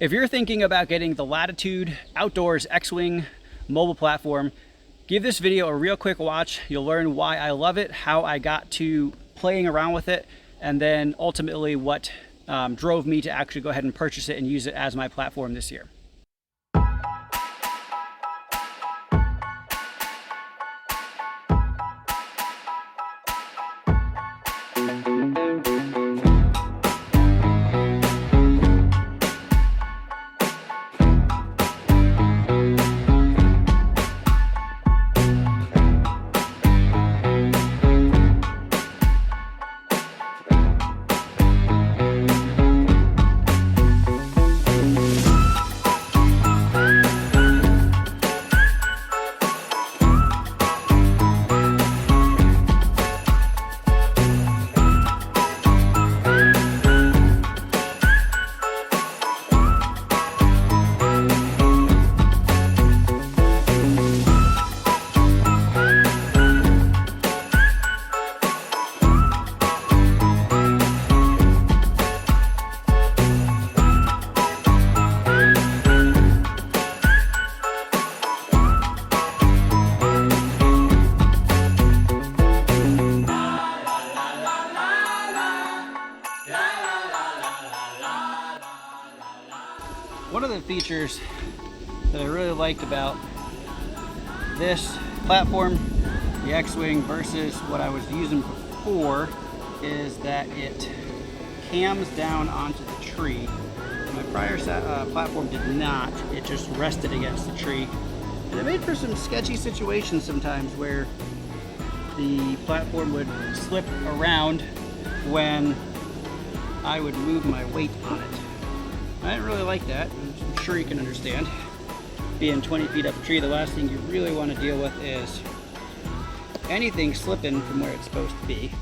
If you're thinking about getting the Latitude Outdoors X-Wing mobile platform, give this video a real quick watch. You'll learn why I love it, how I got to playing around with it, and then ultimately what drove me to actually go ahead and purchase it and use it as my platform this year. One of the features that I really liked about this platform, the X-Wing, versus what I was using before, is that it cams down onto the tree. My prior platform did not. It just rested against the tree. And it made for some sketchy situations sometimes where the platform would slip around when I would move my weight on it. I didn't really like that. I'm sure you can understand. Being 20 feet up a tree, the last thing you really want to deal with is anything slipping from where it's supposed to be.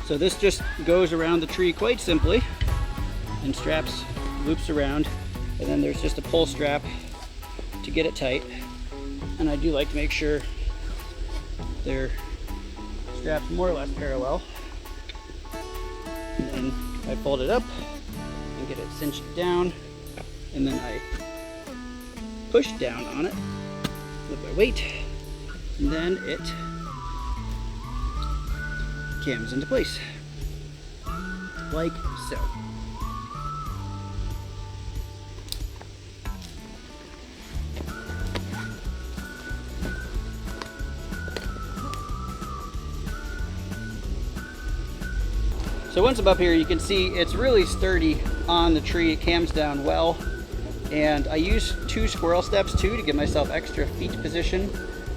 So this just goes around the tree quite simply and loops around, and then there's just a pull strap to get it tight. And I do like to make sure they're strapped more or less parallel. And then I fold it up and get it cinched down, and then I push down on it with my weight, and then it cams into place, like so. So once I'm up here, you can see it's really sturdy on the tree. It cams down well. And I use 2 squirrel steps too to give myself extra feet position,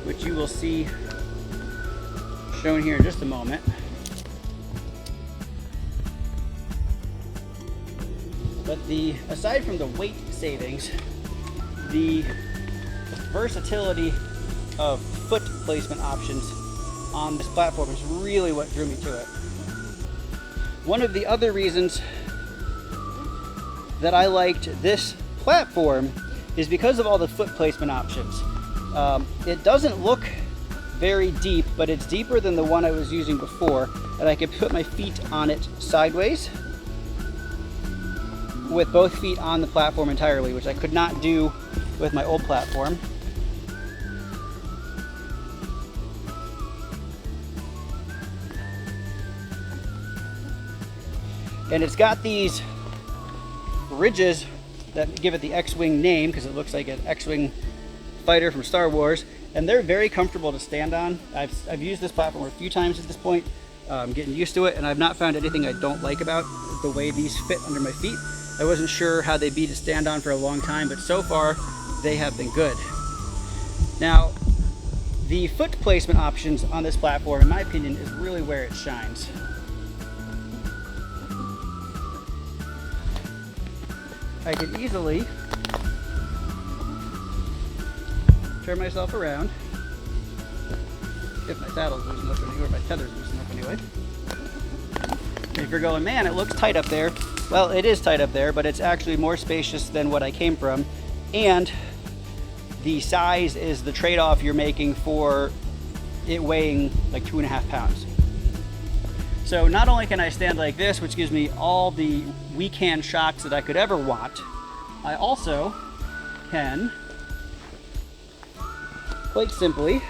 which you will see shown here in just a moment. But aside from the weight savings, the versatility of foot placement options on this platform is really what drew me to it. One of the other reasons that I liked this platform is because of all the foot placement options. It doesn't look very deep, but it's deeper than the one I was using before, and I could put my feet on it sideways with both feet on the platform entirely, which I could not do with my old platform. And it's got these ridges that give it the X-Wing name, because it looks like an X-Wing fighter from Star Wars, and they're very comfortable to stand on. I've used this platform a few times at this point, getting used to it, and I've not found anything I don't like about the way these fit under my feet. I wasn't sure how they'd be to stand on for a long time, but so far they have been good. Now, the foot placement options on this platform, in my opinion, is really where it shines. I can easily turn myself around if my saddle's loosened up anyway, or my tether's loosened up anyway. If you're going, man, it looks tight up there. Well, it is tight up there, but it's actually more spacious than what I came from. And the size is the trade-off you're making for it weighing like 2.5 pounds. So not only can I stand like this, which gives me all the weak hand shots that I could ever want, I also can quite simply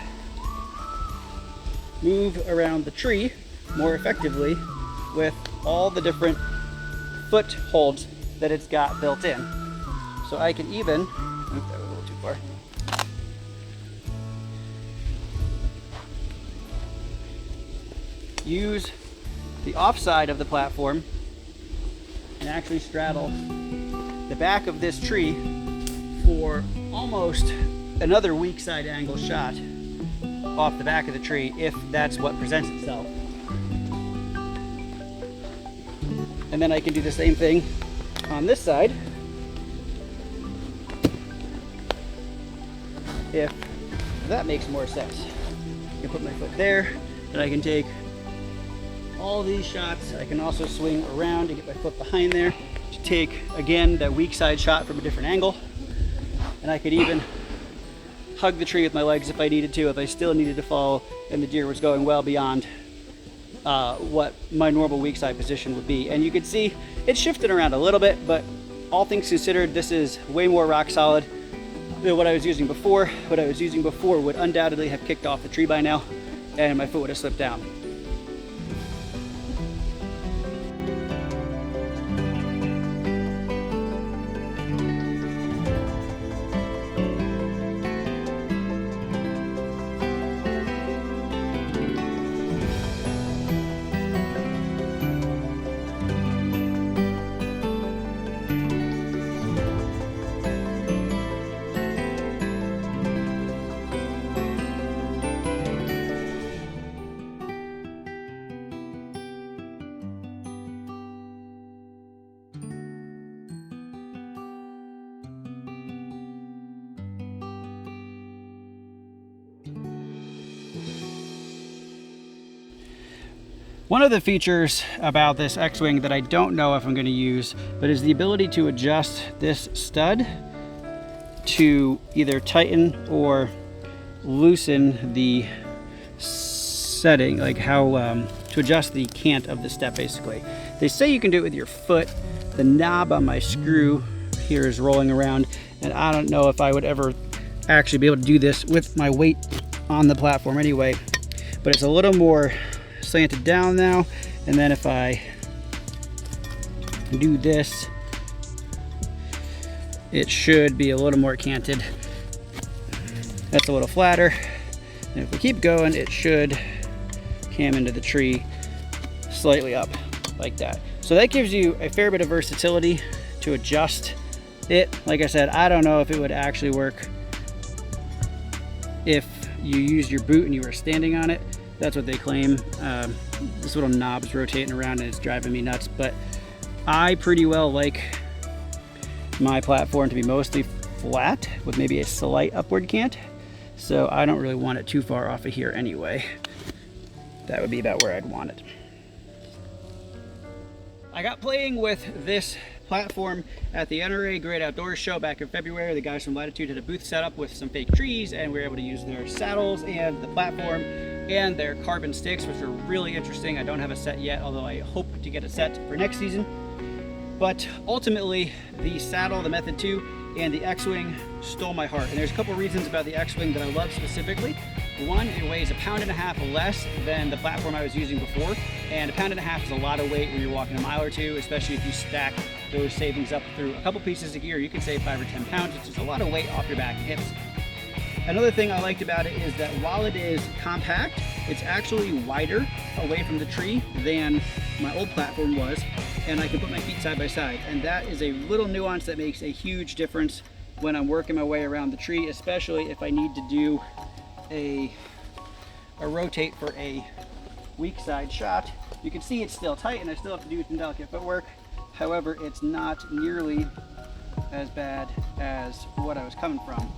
move around the tree more effectively with all the different footholds that it's got built in. So I can even, oops, that was a little too far. Use the offside of the platform and actually straddle the back of this tree for almost another weak side angle shot off the back of the tree if that's what presents itself. And then I can do the same thing on this side if that makes more sense. I can put my foot there and I can take all these shots. I can also swing around to get my foot behind there to take, again, that weak side shot from a different angle. And I could even hug the tree with my legs if I needed to, if I still needed to follow and the deer was going well beyond what my normal weak side position would be. And you can see it's shifted around a little bit, but all things considered, this is way more rock solid than what I was using before. What I was using before would undoubtedly have kicked off the tree by now and my foot would have slipped down. One of the features about this X-Wing that I don't know if I'm going to use, but is the ability to adjust this stud to either tighten or loosen the setting, like how to adjust the cant of the step basically. They say you can do it with your foot. The knob on my screw here is rolling around and I don't know if I would ever actually be able to do this with my weight on the platform anyway, but it's a little more slanted down now, and then if I do this, it should be a little more canted. That's a little flatter, and if we keep going, it should cam into the tree slightly up like that. So that gives you a fair bit of versatility to adjust it. Like I said, I don't know if it would actually work if you used your boot and you were standing on it. That's what they claim. This little knob's rotating around and it's driving me nuts, but I pretty well like my platform to be mostly flat with maybe a slight upward cant, so I don't really want it too far off of here anyway. That would be about where I'd want it. I got playing with this platform at the NRA Great Outdoors show back in February. The guys from Latitude had a booth set up with some fake trees, and we were able to use their saddles and the platform and their carbon sticks, which are really interesting. I don't have a set yet, although I hope to get a set for next season. But ultimately, the saddle, the Method 2, and the X-Wing stole my heart. And there's a couple reasons about the X-Wing that I love specifically. One, it weighs 1.5 pounds less than the platform I was using before, and 1.5 pounds is a lot of weight when you're walking a mile or two, especially if you stack those savings up through a couple pieces of gear. You can save 5 or 10 pounds. It's just a lot of weight off your back and hips. Another thing I liked about it is that while it is compact, it's actually wider away from the tree than my old platform was, and I can put my feet side by side. And that is a little nuance that makes a huge difference when I'm working my way around the tree, especially if I need to do a rotate for a weak side shot. You can see it's still tight and I still have to do some delicate footwork. However, it's not nearly as bad as what I was coming from.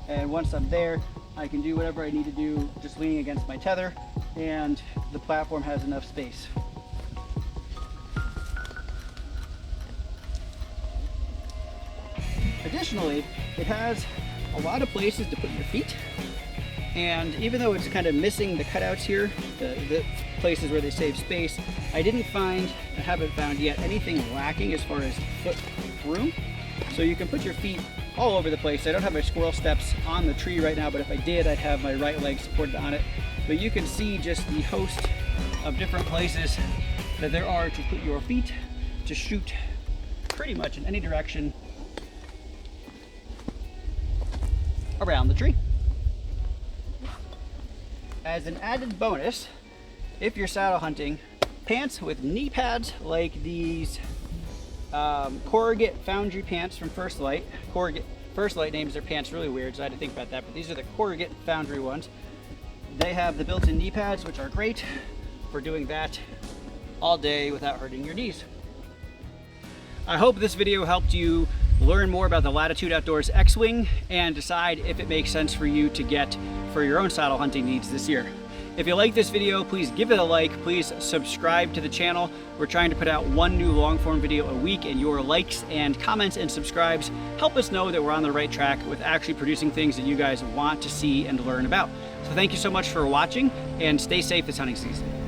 And once I'm there, I can do whatever I need to do, just leaning against my tether, and the platform has enough space. Additionally, it has a lot of places to put your feet, And even though it's kind of missing the cutouts here, the places where they save space, I haven't found yet anything lacking as far as foot room. So you can put your feet all over the place. I don't have my squirrel steps on the tree right now, but if I did, I'd have my right leg supported on it. But you can see just the host of different places that there are to put your feet to shoot pretty much in any direction around the tree. As an added bonus, if you're saddle hunting, pants with knee pads like these Corrugate Foundry pants from First Light. First Light names their pants really weird, so I had to think about that, but these are the Corrugate Foundry ones. They have the built-in knee pads, which are great for doing that all day without hurting your knees. I hope this video helped you learn more about the Latitude Outdoors X-Wing and decide if it makes sense for you to get for your own saddle hunting needs this year. If you like this video, please give it a like. Please subscribe to the channel. We're trying to put out one new long form video a week, and your likes and comments and subscribes help us know that we're on the right track with actually producing things that you guys want to see and learn about. So thank you so much for watching, and stay safe this hunting season.